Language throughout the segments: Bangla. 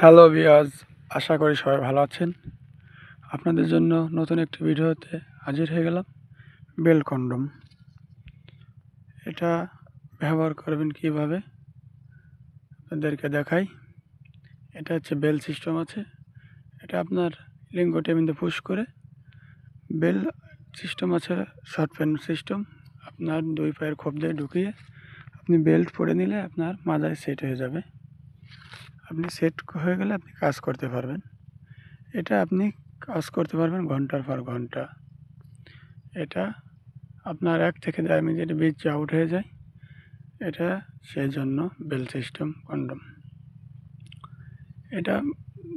হ্যালো ভিউয়ার্স, আশা করি সবাই ভালো আছেন। আপনাদের জন্য নতুন একটি ভিডিওতে হাজির হয়ে গেলাম। বেল কন্ডম এটা ব্যবহার করবেন কিভাবে আপনাদেরকে দেখাই। এটা হচ্ছে বেল সিস্টেম আছে। এটা আপনার লিঙ্গটিতে পুশ করে বেল সিস্টেম আছে, শর্ট পেন সিস্টেম। আপনার দুই পায়ের খোপ দিয়ে ঢুকিয়ে আপনি বেল্ট পরে নিলে আপনার মাজায় সেট হয়ে যাবে। আপনি সেট হয়ে গেলে আপনি কাজ করতে পারবেন। এটা আপনি কাজ করতে পারবেন ঘন্টার পর ঘন্টা। এটা আপনার 1 থেকে 1.5 মিনিটের বেশি আউট হয়ে যায়। এটা সেই জন্য বেল সিস্টেম কন্ডম। এটা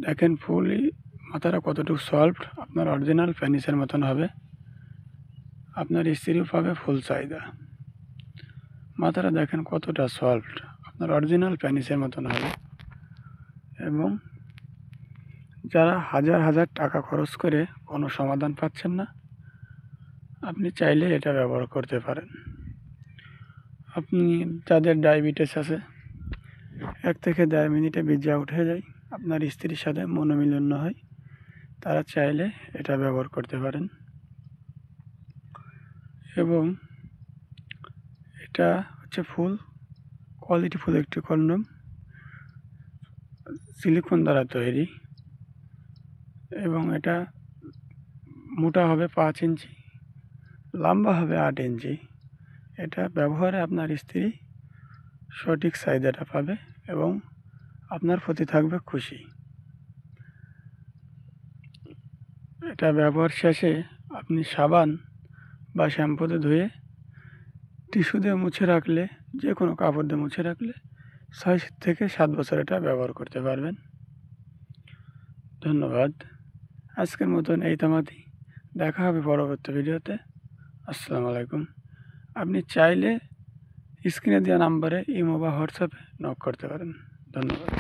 দেখেন ফুলই মাথাটা কতটুকু সফট, আপনার অরিজিনাল পেনিসের মতন হবে। আপনার স্ত্রীও পাবে ফুল চাহিদা। মাথাটা দেখেন কতটা সফট, আপনার অরিজিনাল পেনিসের মতন হবে। এবং যারা হাজার হাজার টাকা খরচ করে কোনো সমাধান পাচ্ছেন না, আপনি চাইলে এটা ব্যবহার করতে পারেন। আপনি যাদের ডায়াবেটিস আছে, 1 থেকে 1.5 মিনিটে বীর্য আউট হয়ে যায়, আপনার স্ত্রীর সাথে মনোমিলন হয়, তারা চাইলে এটা ব্যবহার করতে পারেন। এবং এটা হচ্ছে ফুল কোয়ালিটি ফুল একটি কন্ডম, সিলিকন দ্বারা তৈরি। এবং এটা মোটা হবে 5 ইঞ্চি, লম্বা হবে 8 ইঞ্চি। এটা ব্যবহারে আপনার স্ত্রী সঠিক চাহিদাটা পাবে এবং আপনার প্রতি থাকবে খুশি। এটা ব্যবহার শেষে আপনি সাবান বা শ্যাম্পুতে ধুয়ে টিস্যু দিয়ে মুছে রাখলে, যে কোনো কাপড় দিয়ে মুছে রাখলে 6 থেকে 7 বছর এটা ব্যবহার করতে পারবেন। ধন্যবাদ। আজকের মতন এই তামাদি, দেখা হবে পরবর্তী ভিডিওতে। আসসালামু আলাইকুম। আপনি চাইলে স্ক্রিনে দেওয়া নাম্বারে ইমো বা হোয়াটসঅ্যাপে নক করতে পারেন। ধন্যবাদ।